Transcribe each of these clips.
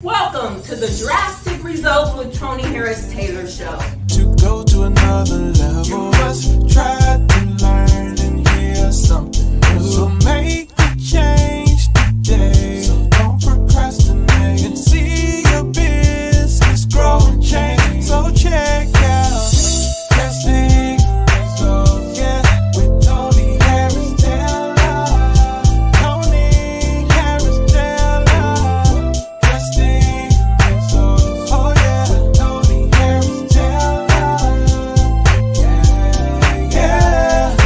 Welcome to the Drastic Results with Tony Harris Taylor show. To go to another level, you must try to learn and hear something new. So make the change today. So don't procrastinate and see your business grow and change. So check out Drastic Results, yeah, with Tony Harris Taylor. Tony Harris Taylor. Drastic Results, oh yeah, Tony Harris Taylor. Yeah, yeah.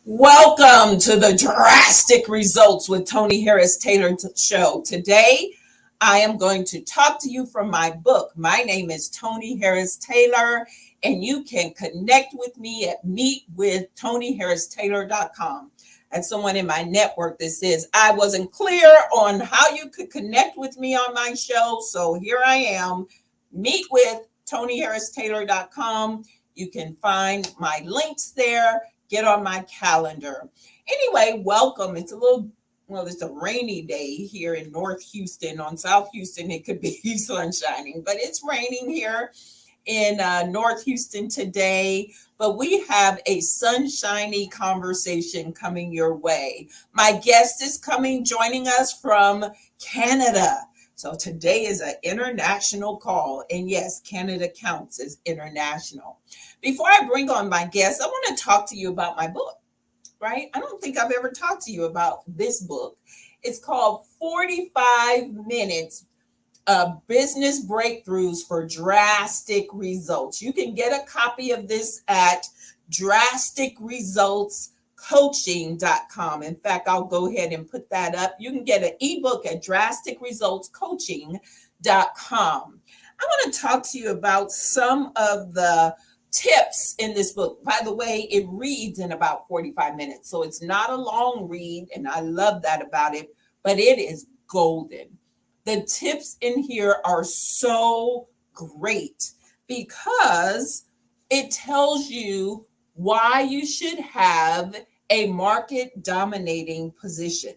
Welcome to the Drastic Results with Tony Harris Taylor show. Today, I am going to talk to you from my book. My name is Tony Harris Taylor, and you can connect with me at meetwithtonyharristaylor.com. That's someone in my network that says I wasn't clear on how you could connect with me on my show. So here I am, meetwithtonyharristaylor.com. You can find my links there. Get on my calendar. Anyway, welcome. It's a rainy day here in North Houston. On South Houston, it could be sun shining, but it's raining here in North Houston today. But we have a sunshiny conversation coming your way. My guest is joining us from Canada. So today is an international call. And yes, Canada counts as international. Before I bring on my guest, I want to talk to you about my book, right? I don't think I've ever talked to you about this book. It's called 45 Minutes of Business Breakthroughs for Drastic Results. You can get a copy of this at drasticresultscoaching.com. In fact, I'll go ahead and put that up. You can get an ebook at drasticresultscoaching.com. I want to talk to you about some of the tips in this book. By the way, it reads in about 45 minutes. So it's not a long read, and I love that about it, but it is golden. The tips in here are so great because it tells you why you should have a market dominating position.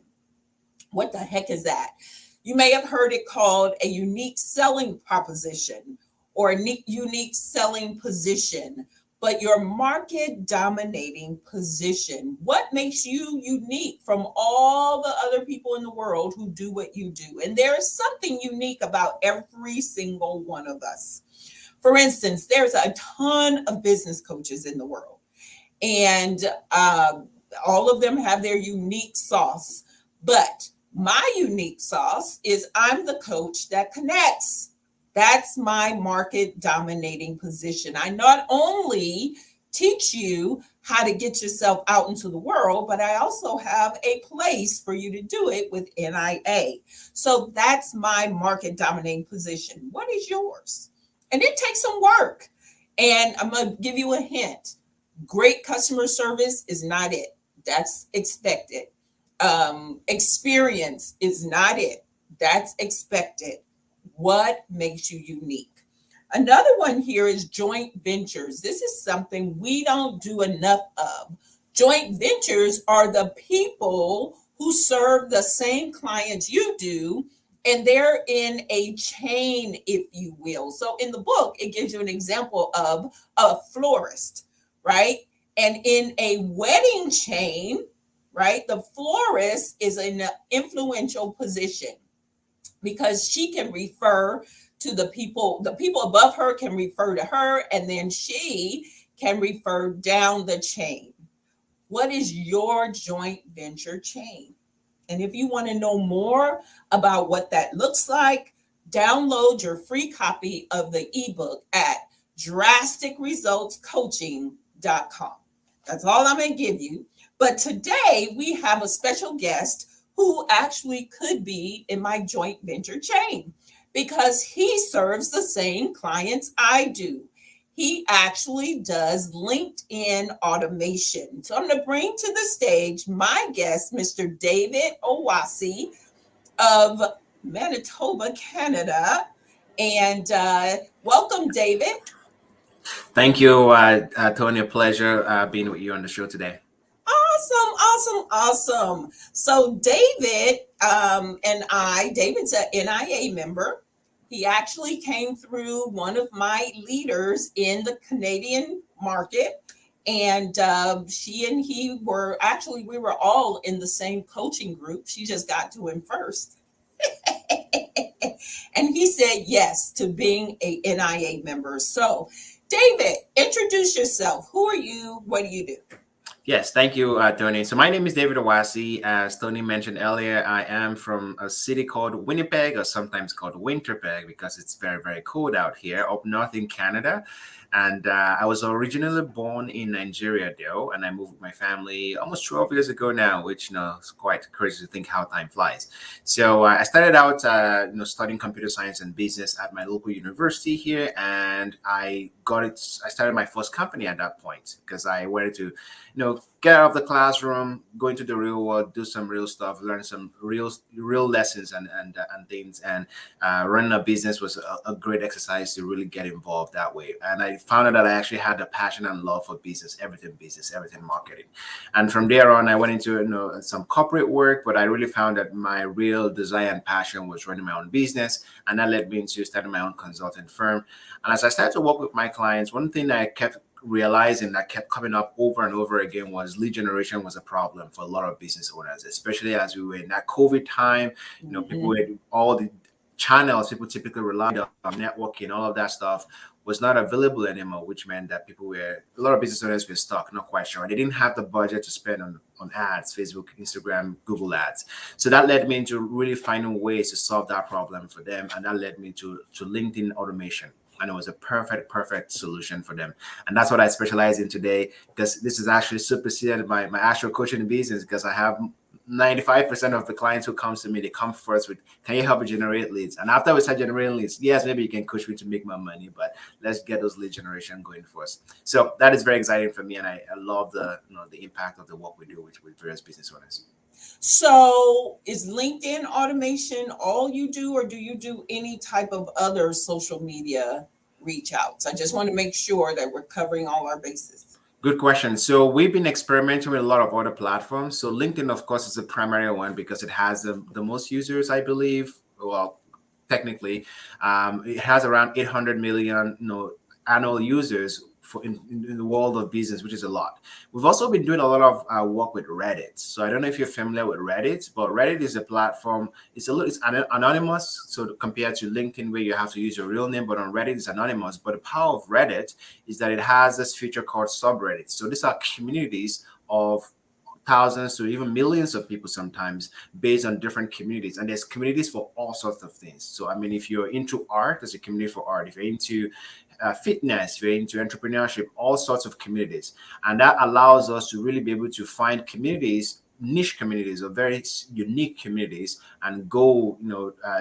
What the heck is that? You may have heard it called a unique selling proposition or a unique selling position, but your market dominating position. What makes you unique from all the other people in the world who do what you do? And there is something unique about every single one of us. For instance, there's a ton of business coaches in the world, and all of them have their unique sauce. But my unique sauce is I'm the coach that connects. That's my market dominating position. I not only teach you how to get yourself out into the world, but I also have a place for you to do it with NIA. So that's my market dominating position. What is yours? And it takes some work. And I'm going to give you a hint. Great customer service is not it. That's expected. Experience is not it. That's expected. What makes you unique? Another one here is joint ventures. This is something we don't do enough of. Joint ventures are the people who serve the same clients you do, and they're in a chain, if you will. So in the book, it gives you an example of a florist, right? And in a wedding chain, right, the florist is in an influential position, because she can refer to the people above her can refer to her, and then she can refer down the chain. What is your joint venture chain? And if you want to know more about what that looks like, download your free copy of the ebook at drasticresultscoaching.com. That's all I'm going to give you. But today we have a special guest who actually could be in my joint venture chain because he serves the same clients I do. He actually does LinkedIn automation. So I'm going to bring to the stage my guest, Mr. David Owasi of Manitoba, Canada. And welcome, David. Thank you, Tony. A pleasure being with you on the show today. Awesome, awesome, awesome. So David, David's an NIA member. He actually came through one of my leaders in the Canadian market. And she and he were actually, we were all in the same coaching group. She just got to him first. And he said yes to being a NIA member. So, David, introduce yourself. Who are you? What do you do? Yes, thank you, Tony. So my name is David Owasi. As Tony mentioned earlier, I am from a city called Winnipeg, or sometimes called Winterpeg, because it's very, very cold out here up north in Canada. And I was originally born in Nigeria, though, and I moved with my family almost 12 years ago now, which is quite crazy to think how time flies. So I started out, studying computer science and business at my local university here, and I got it. I started my first company at that point because I wanted to get out of the classroom, go into the real world, do some real stuff, learn some real lessons and things. And running a business was a great exercise to really get involved that way. And I found out that I actually had a passion and love for business, everything marketing. And from there on, I went into some corporate work, but I really found that my real desire and passion was running my own business, and that led me into starting my own consulting firm. And as I started to work with my clients, one thing that I kept realizing that kept coming up over and over again was lead generation was a problem for a lot of business owners, especially as we were in that COVID time. People had all the channels people typically relied on, networking, all of that stuff was not available anymore, which meant that a lot of business owners were stuck, not quite sure. They didn't have the budget to spend on ads, Facebook, Instagram, Google ads. So that led me into really finding ways to solve that problem for them. And that led me to LinkedIn automation. And it was a perfect solution for them. And that's what I specialize in today, because this is actually superseded my actual coaching business, because I have 95% of the clients who comes to me, they come first with, can you help me generate leads? And after we start generating leads, yes, maybe you can coach me to make more money, but let's get those lead generation going first. So that is very exciting for me. And I love the impact of the work we do with various business owners. So is LinkedIn automation all you do, or do you do any type of other social media reach outs? I just want to make sure that we're covering all our bases. Good question. So we've been experimenting with a lot of other platforms. So LinkedIn, of course, is the primary one because it has the most users, I believe. Well, technically, it has around 800 million annual users in the world of business, which is a lot. We've also been doing a lot of work with Reddit. So I don't know if you're familiar with Reddit, but Reddit is a platform. It's anonymous. So compared to LinkedIn, where you have to use your real name, but on Reddit it's anonymous. But the power of Reddit is that it has this feature called subreddits. So these are communities of thousands to even millions of people sometimes, based on different communities. And there's communities for all sorts of things. So I mean, if you're into art, there's a community for art. If you're into fitness, if you're into entrepreneurship, all sorts of communities. And that allows us to really be able to find communities, niche communities or very unique communities, and go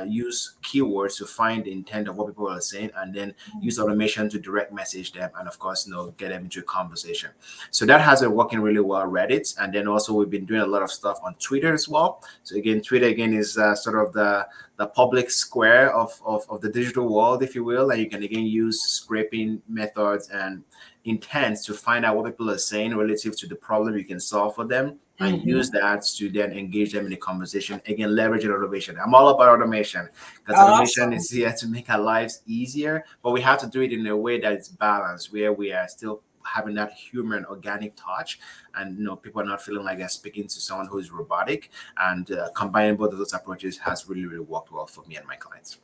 use keywords to find the intent of what people are saying, and then use automation to direct message them, and of course get them into a conversation. So that has been working really well, Reddit. And then also we've been doing a lot of stuff on Twitter as well. So again, Twitter is sort of the public square of the digital world, if you will. And you can again use scraping methods and intents to find out what people are saying relative to the problem you can solve for them, and use that to then engage them in the conversation. Again, leveraging automation. I'm all about automation, because automation is here to make our lives easier, but we have to do it in a way that it's balanced, where we are still having that human organic touch, and people are not feeling like they're speaking to someone who is robotic. And combining both of those approaches has really, really worked well for me and my clients.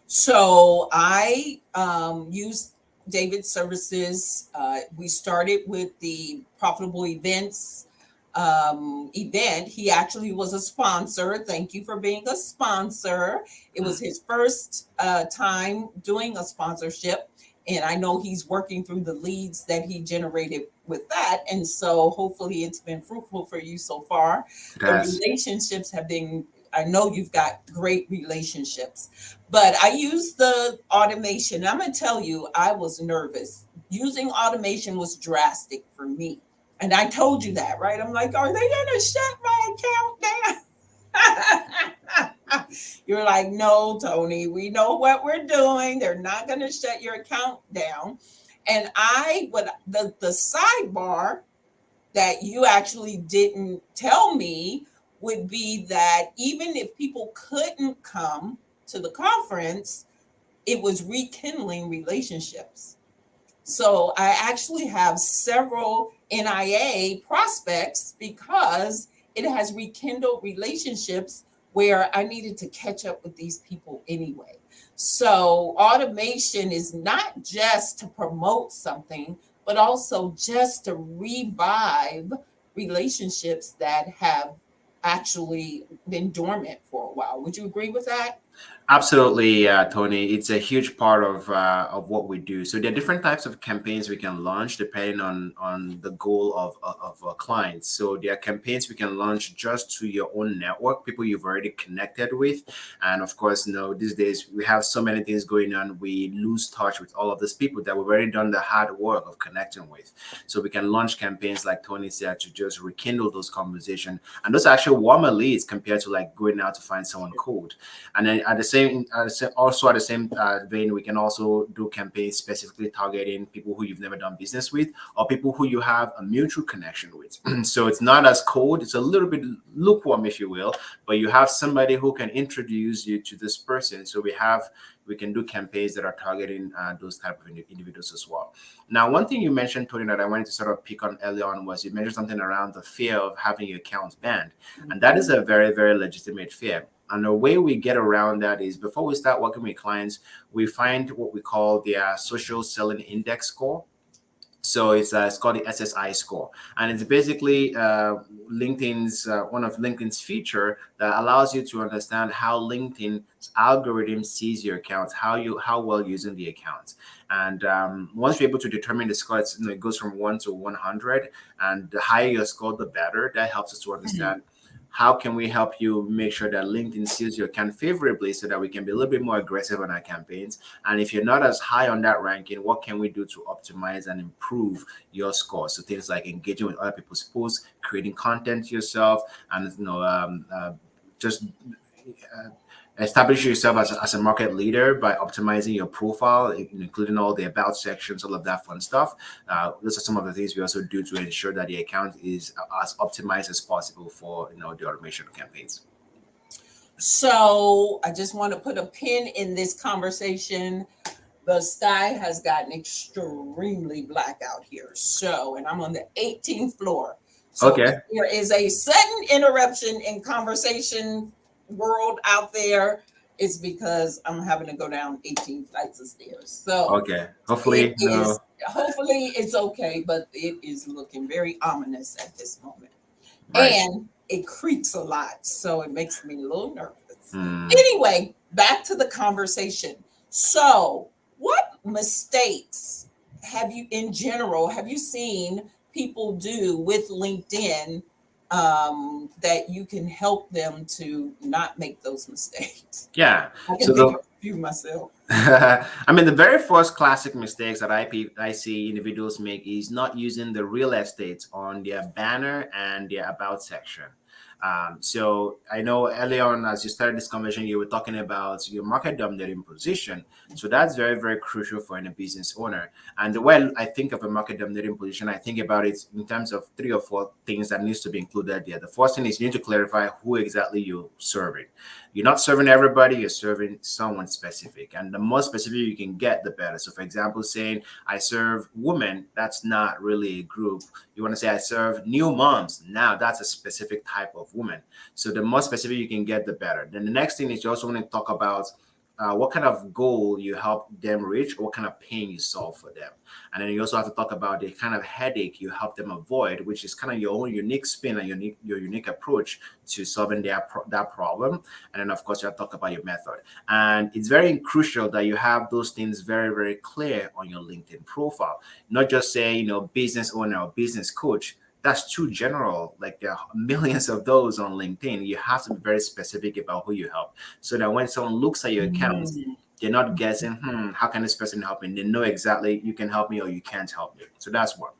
So I use David's services. We started with the profitable events event. He actually was a sponsor. Thank you for being a sponsor. It was his first time doing a sponsorship. And I know he's working through the leads that he generated with that. And so hopefully it's been fruitful for you so far. The relationships have been, I know you've got great relationships, but I use the automation. I'm going to tell you, I was nervous. Using automation was drastic for me. And I told you that, right? I'm like, are they going to shut my account down? You're like, no, Tony, we know what we're doing. They're not going to shut your account down. And the sidebar that you actually didn't tell me would be that even if people couldn't come to the conference, it was rekindling relationships. So I actually have several NIA prospects because it has rekindled relationships where I needed to catch up with these people anyway. So automation is not just to promote something, but also just to revive relationships that have actually been dormant for a while. Would you agree with that? Absolutely, Tony. It's a huge part of what we do. So there are different types of campaigns we can launch depending on the goal of our clients. So there are campaigns we can launch just to your own network, people you've already connected with, and of course, these days we have so many things going on. We lose touch with all of these people that we've already done the hard work of connecting with. So we can launch campaigns like Tony said to just rekindle those conversations, and those are actually warmer leads compared to like going out to find someone cold. And then also at the same vein, we can also do campaigns specifically targeting people who you've never done business with or people who you have a mutual connection with. So it's not as cold; it's a little bit lukewarm, if you will, but you have somebody who can introduce you to this person. So we can do campaigns that are targeting those type of individuals as well. Now, one thing you mentioned, Tony, that I wanted to sort of pick on early on was you mentioned something around the fear of having your accounts banned, and that is a very, very legitimate fear. And the way we get around that is before we start working with clients, we find what we call their social selling index score. So it's called the SSI score, and it's basically LinkedIn's one of LinkedIn's feature that allows you to understand how LinkedIn's algorithm sees your accounts, how well you're using the accounts. And once you're able to determine the score, it goes from 1 to 100, and the higher your score, the better. That helps us to understand how can we help you make sure that LinkedIn sees your account favorably so that we can be a little bit more aggressive on our campaigns. And if you're not as high on that ranking, what can we do to optimize and improve your score? So things like engaging with other people's posts, creating content yourself, and just establish yourself as a market leader by optimizing your profile, including all the about sections, all of that fun stuff. Those are some of the things we also do to ensure that the account is as optimized as possible for the automation campaigns. So I just want to put a pin in this conversation. The sky has gotten extremely black out here. So, and I'm on the 18th floor. So Okay. if there is a sudden interruption in conversation world out there, it's because I'm having to go down 18 flights of stairs. So Okay. it Hopefully, is, no. hopefully it's okay, but it is looking very ominous at this moment. Right. And it creaks a lot, so it makes me a little nervous. Hmm. Anyway, back to the conversation. So, what mistakes in general, have you seen people do with LinkedIn that you can help them to not make those mistakes? Yeah. I can So think of the a few myself. I mean, the very first classic mistakes that I see individuals make is not using the real estate on their banner and their about section. So I know early on, as you started this conversation, you were talking about your market dominating position. So that's very, very crucial for any business owner. And the way I think of a market dominating position, I think about it in terms of 3 or 4 things that needs to be included there. The first thing is you need to clarify who exactly you're serving. You're not serving everybody, you're serving someone specific. And the more specific you can get, the better. So, for example, saying I serve women, that's not really a group. You want to say I serve new moms. Now, that's a specific type of woman. So, the more specific you can get, the better. Then the next thing is you also want to talk about what kind of goal you help them reach, or what kind of pain you solve for them. And then you also have to talk about the kind of headache you help them avoid, which is kind of your own unique spin and your unique approach to solving that problem. And then, of course, you have to talk about your method. And it's very crucial that you have those things very, very clear on your LinkedIn profile. Not just say, business owner or business coach. That's too general. Like there are millions of those on LinkedIn. You have to be very specific about who you help so that when someone looks at your account, Mm. they're not guessing, how can this person help me? They know exactly you can help me or you can't help me. So that's one.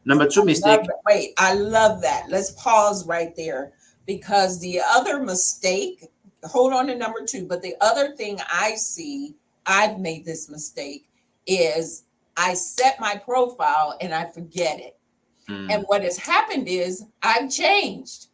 Number two Love mistake. that. Wait, I love that. Let's pause right there because the other mistake, hold on to number two, but the other thing I see, I've made this mistake, is I set my profile and I forget it. And Mm. what has happened is I've changed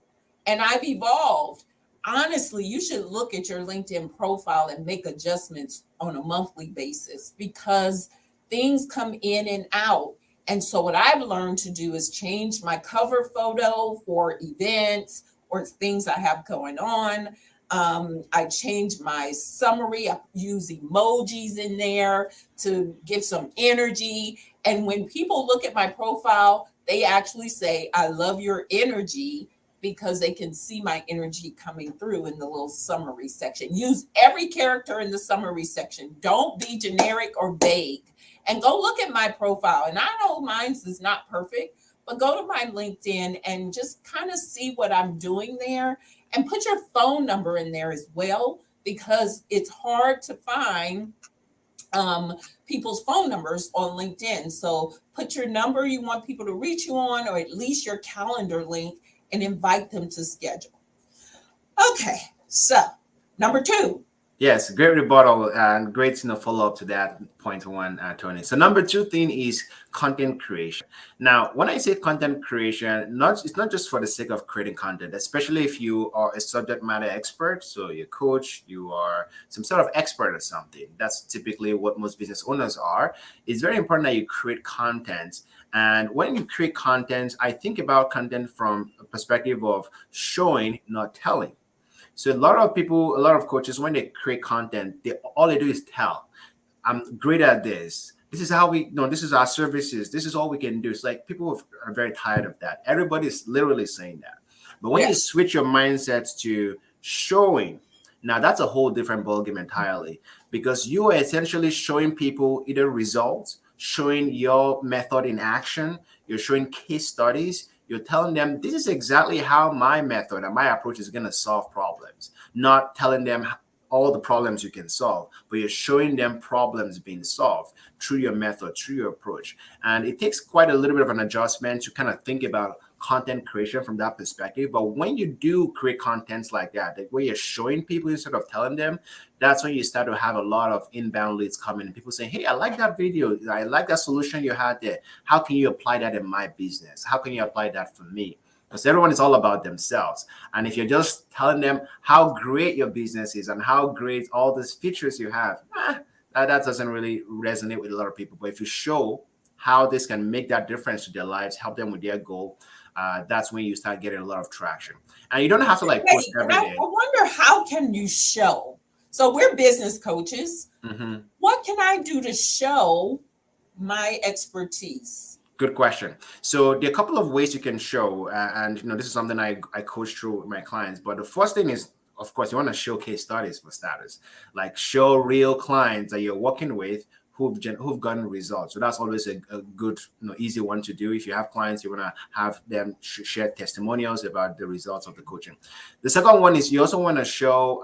and I've evolved. Honestly, you should look at your LinkedIn profile and make adjustments on a monthly basis because things come in and out. And so, what I've learned to do is change my cover photo for events or things I have going on. I change my summary. I use emojis in there to give some energy. And when people look at my profile, they actually say, I love your energy because they can see my energy coming through in the little summary section. Use every character in the summary section. Don't be generic or vague. And go look at my profile. And I know mine's is not perfect, but go to my LinkedIn and just kind of see what I'm doing there and put your phone number in there as well because it's hard to find um, people's phone numbers on LinkedIn. So put your number you want people to reach you on, or at least your calendar link, and invite them to schedule. Okay, so number two. Yes, great rebuttal and great follow up to that point one, Tony. So number two thing is content creation. Now, when I say content creation, not it's not just for the sake of creating content, especially if you are a subject matter expert. So you're a coach, you are some sort of expert or something. That's typically what most business owners are. It's very important that you create content. And when you create content, I think about content from a perspective of showing, not telling. So a lot of people, a lot of coaches, when they create content, they all they do is tell. I'm great at this. This is how we, no, this is our services. This is all we can do. It's like people are very tired of that. Everybody's literally saying that. But when you Yes. switch your mindsets to showing, now that's a whole different ballgame entirely because you are essentially showing people either results, showing your method in action, you're showing case studies, you're telling them this is exactly how my method and my approach is going to solve problems, not telling them all the problems you can solve, but you're showing them problems being solved through your method, through your approach. And it takes quite a little bit of an adjustment to kind of think about content creation from that perspective. But when you do create contents like that, where you're showing people instead of telling them, that's when you start to have a lot of inbound leads coming and people saying, hey, I like that video. I like that solution you had there. How can you apply that in my business? How can you apply that for me? Because everyone is all about themselves. And if you're just telling them how great your business is and how great all these features you have, that doesn't really resonate with a lot of people. But if you show how this can make that difference to their lives, help them with their goal, that's when you start getting a lot of traction. And you don't have to like post Wait, every I day. wonder how can you show? So we're business coaches. Mhm. What can I do to show my expertise? Good question. So there are a couple of ways you can show, and this is something I coach through with my clients. But the first thing is, of course, you want to show case studies for starters, like show real clients that you're working with who've gotten results. So that's always a good, easy one to do. If you have clients, you want to have them share testimonials about the results of the coaching. The second one is you also want to show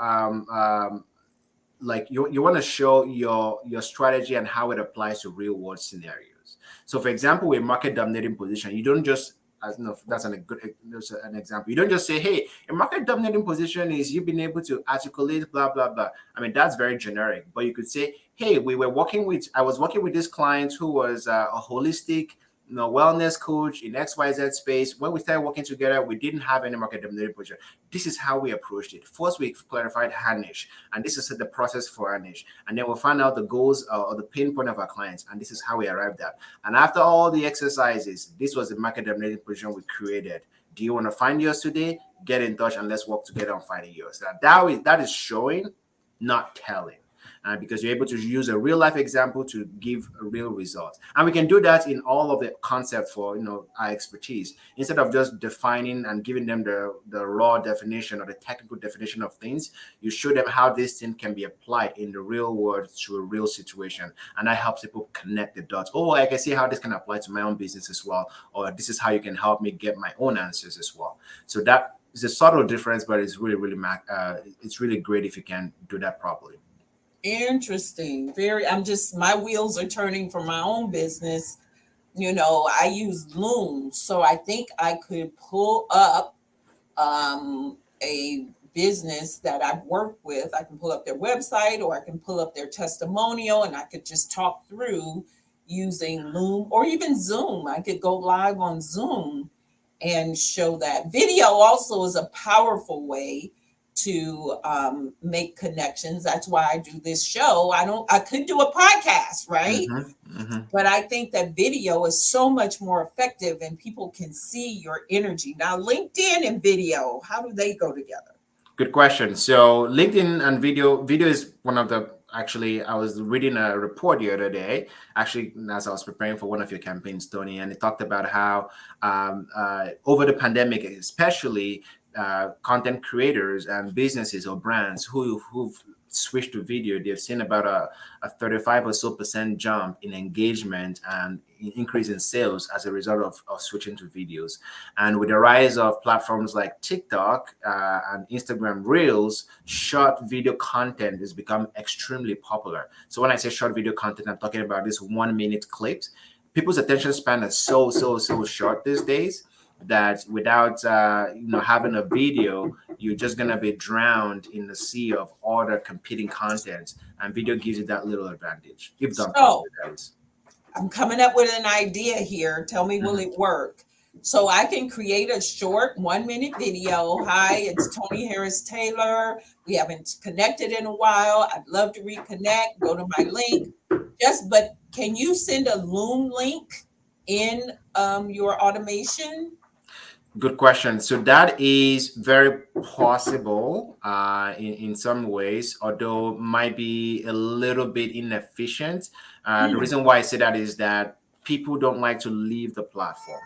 like you want to show your strategy and how it applies to real world scenarios. So for example, with market dominating position, you don't just, I don't know if that's that's an example. You don't just say, hey, a market dominating position is you've been able to articulate blah blah blah. I mean, that's very generic, but you could say, hey, I was working with this client who was a holistic wellness coach in XYZ space. When we started working together, we didn't have any market dominating position. This is how we approached it. First, we clarified her niche, and this is the process for our niche. And then we'll find out the goals or the pain point of our clients, and this is how we arrived at. And after all the exercises, this was the market dominating position we created. Do you want to find yours today? Get in touch and let's work together on finding yours. That is showing, not telling. Because you're able to use a real life example to give a real result. And we can do that in all of the concept for our expertise. Instead of just defining and giving them the raw definition or the technical definition of things, you show them how this thing can be applied in the real world to a real situation. And that helps people connect the dots. Oh, I can see how this can apply to my own business as well. Or this is how you can help me get my own answers as well. So that is a subtle difference, but it's it's really great if you can do that properly. Interesting. My wheels are turning for my own business. I use Loom, so I think I could pull up a business that I've worked with. I can pull up their website or I can pull up their testimonial and I could just talk through, using Loom or even Zoom. I could go live on Zoom and show that. Video also is a powerful way to make connections. That's why I do this show. I could do a podcast, right? Mm-hmm. Mm-hmm. But I think that video is so much more effective and people can see your energy. Now, LinkedIn and video, how do they go together? Good question. So LinkedIn and video is one of the, actually, I was reading a report the other day, actually, as I was preparing for one of your campaigns, Tony, and it talked about how over the pandemic, especially content creators and businesses or brands who've switched to video, they've seen about a 35 or so% jump in engagement and increase in sales as a result of switching to videos. And with the rise of platforms like TikTok and Instagram Reels, short video content has become extremely popular. So when I say short video content, I'm talking about this 1 minute clips. People's attention span is so short these days that without having a video, you're just gonna be drowned in the sea of other competing contents, and video gives you that little advantage if done properly, So that is. I'm coming up with an idea here. Tell me, will Mhm. it work? So I can create a short 1 minute video. Hi, it's Tony Harris Taylor. We haven't connected in a while. I'd love to reconnect. Go to my link. But can you send a Loom link in your automation? Good question. So that is very possible in some ways, although might be a little bit inefficient. The Hmm. reason why I say that is that people don't like to leave the platform,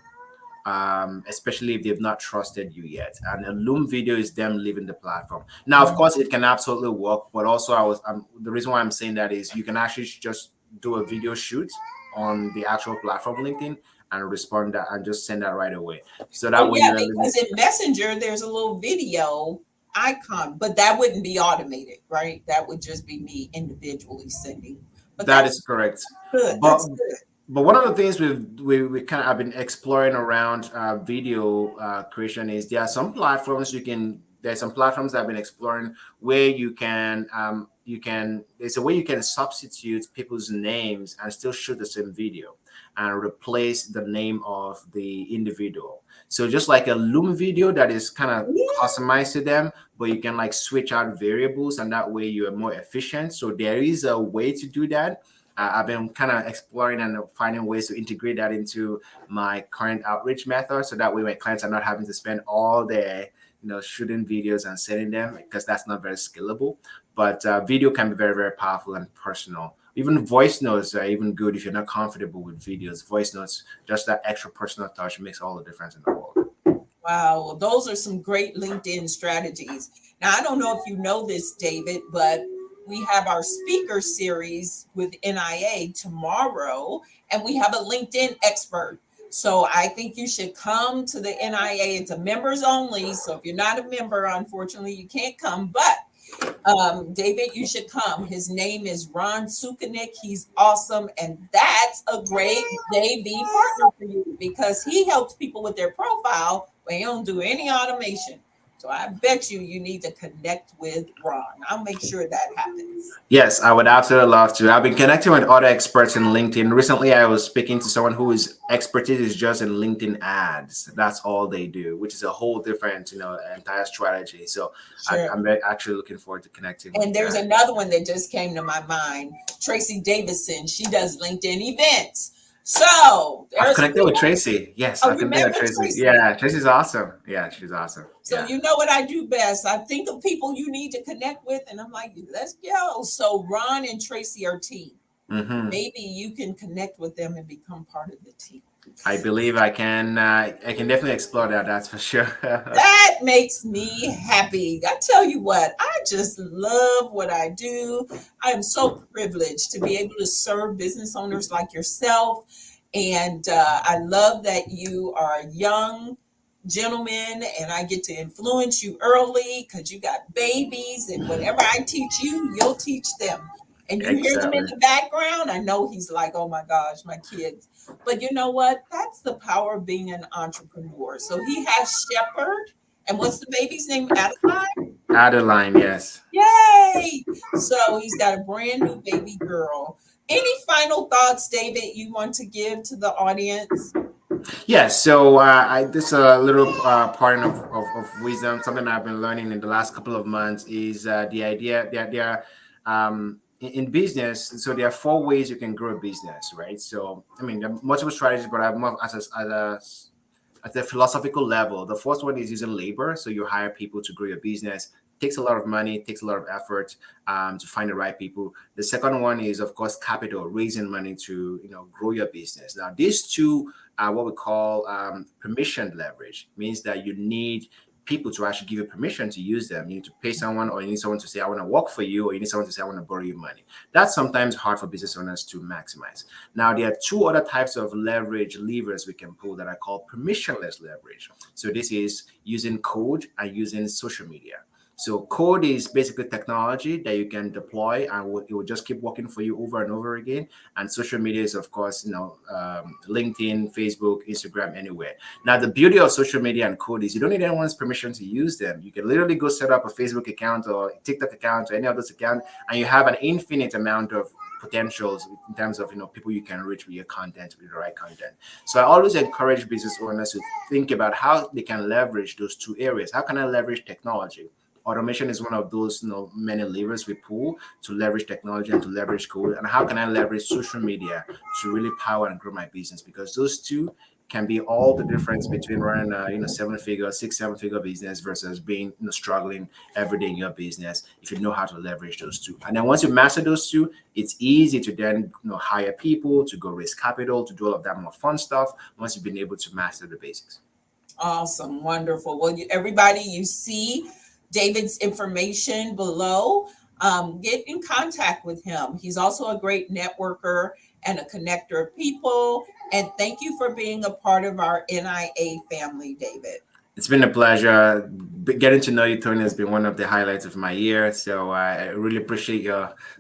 especially if they've not trusted you yet. And a Loom video is them leaving the platform. Now, of course, it can absolutely work, but also the reason why I'm saying that is you can actually just do a video shoot on the actual platform LinkedIn and respond that and just send that right away. So Oh that way yeah, you really, because in Messenger there's a little video icon, but that wouldn't be automated, right? That would just be me individually sending. But that that's is correct. good. But That's good. but one of the things we kind of have been exploring around video creation is there's some platforms that I've been exploring where you can there's a way you can substitute people's names and still shoot the same video and replace the name of the individual. So just like a Loom video that is kind of customized to them, but you can like switch out variables and that way you are more efficient. So there is a way to do that. I've been kind of exploring and finding ways to integrate that into my current outreach method, so that way my clients are not having to spend all day, shooting videos and sending them, because that's not very scalable. But video can be very, very powerful and personal. Even voice notes are even good if you're not comfortable with videos. Voice notes, just that extra personal touch makes all the difference in the world. Wow, well, those are some great LinkedIn strategies. Now, I don't know if you know this, David, but we have our speaker series with NIA tomorrow, and we have a LinkedIn expert. So I think you should come to the NIA. It's a members only. So if you're not a member, unfortunately, you can't come. But David, you should come. His name is Ron Sukanik. He's awesome. And that's a great JV partner for you because he helps people with their profile, but he don't do any automation. So I bet you need to connect with Ron. I'll make sure that happens. Yes, I would absolutely love to. I've been connecting with other experts in LinkedIn. Recently, I was speaking to someone whose expertise is just in LinkedIn ads. That's all they do, which is a whole different, entire strategy. So Sure. actually looking forward to connecting with And there's that. another one that just came to my mind. Tracy Davison. She does LinkedIn events. So I've there's connected with Tracy. Yes, oh, I've you connected met with with Tracy. Tracy. Yeah, Tracy's awesome. Yeah, she's awesome. So Yeah. you know what I do best. I think of people you need to connect with, and I'm like, let's go. So Ron and Tracy are team. Hmm. Maybe you can connect with them and become part of the team. I believe I can. I can definitely explore that. That's for sure. That makes me happy. I tell you what, I just love what I do. I am so privileged to be able to serve business owners like yourself. And I love that you are a young gentleman and I get to influence you early because you got babies. And whatever I teach you, you'll teach them. And you hear them in Exactly. the background. I know he's like, oh my gosh, my kids. But you know what? That's the power of being an entrepreneur. So he has Shepherd. And what's the baby's name? Adeline? Adeline, yes. Yay! So he's got a brand new baby girl. Any final thoughts, David, you want to give to the audience? Yeah, so this a little part of wisdom. Something I've been learning in the last couple of months is the idea that there are in business. So there are four ways you can grow a business, right? So I mean, there are multiple strategies, but I've more at the philosophical level. The first one is using labor. So you hire people to grow your business. Takes a lot of money, takes a lot of effort to find the right people. The second one is, of course, capital, raising money to grow your business. Now, these two are what we call permission leverage. Means that you need people to actually give you permission to use them. You need to pay someone, or you need someone to say, "I want to work for you," or you need someone to say, "I want to borrow you money." That's sometimes hard for business owners to maximize. Now, there are two other types of leverage levers we can pull that are called permissionless leverage. So this is using code and using social media. So code is basically technology that you can deploy and it will just keep working for you over and over again. And social media is, of course, LinkedIn, Facebook, Instagram, anywhere. Now, the beauty of social media and code is you don't need anyone's permission to use them. You can literally go set up a Facebook account or TikTok account or any of those accounts, and you have an infinite amount of potentials in terms of people you can reach with your content, with the right content. So I always encourage business owners to think about how they can leverage those two areas. How can I leverage technology? Automation is one of those many levers we pull to leverage technology and to leverage code. And how can I leverage social media to really power and grow my business? Because those two can be all the difference between running a 7-figure, 6, 7-figure business versus being struggling every day in your business if you know how to leverage those two. And then once you master those two, it's easy to then hire people, to go raise capital, to do all of that more fun stuff once you've been able to master the basics. Awesome, wonderful. Well, everybody, you see David's information below. Get in contact with him. He's also a great networker and a connector of people. And thank you for being a part of our NIA family, David. It's been a pleasure. Getting to know you, Tony, has been one of the highlights of my year. So I really appreciate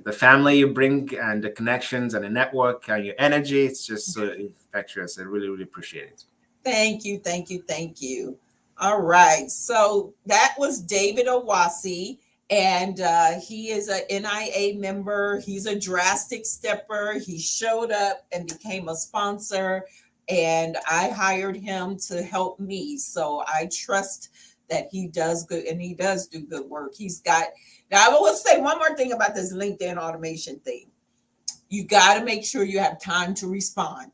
the family you bring and the connections and the network and your energy. It's just so infectious. I really, really appreciate it. Thank you, thank you, thank you. All right. So that was David Owasi, and he is a NIA member. He's a drastic stepper. He showed up and became a sponsor, and I hired him to help me. So I trust that he does good, and he does do good work. He's got, now I will say one more thing about this LinkedIn automation thing. You got to make sure you have time to respond.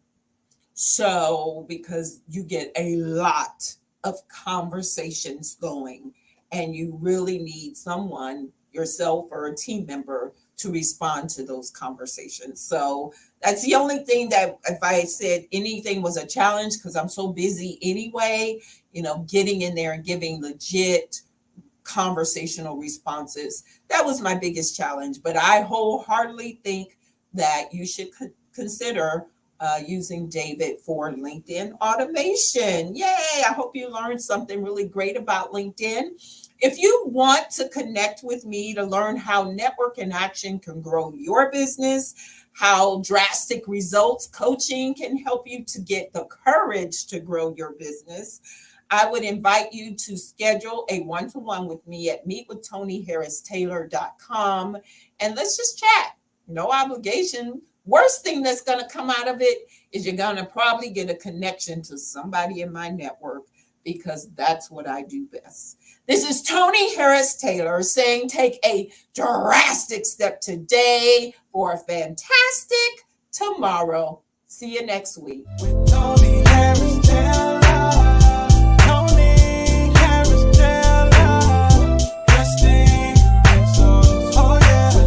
So, because you get a lot of conversations going, and you really need someone, yourself or a team member, to respond to those conversations. So that's the only thing that if I said anything was a challenge, because I'm so busy anyway, getting in there and giving legit conversational responses, that was my biggest challenge. But I wholeheartedly think that you should consider using David for LinkedIn automation. Yay! I hope you learned something really great about LinkedIn. If you want to connect with me to learn how network in action can grow your business, how drastic results coaching can help you to get the courage to grow your business, I would invite you to schedule a one-to-one with me at meetwithtonyharristaylor.com, and let's just chat. No obligation. Worst thing that's going to come out of it is you're going to probably get a connection to somebody in my network, because that's what I do best. This is Tony Harris Taylor saying take a drastic step today for a fantastic tomorrow. See you next week. With Tony Harris.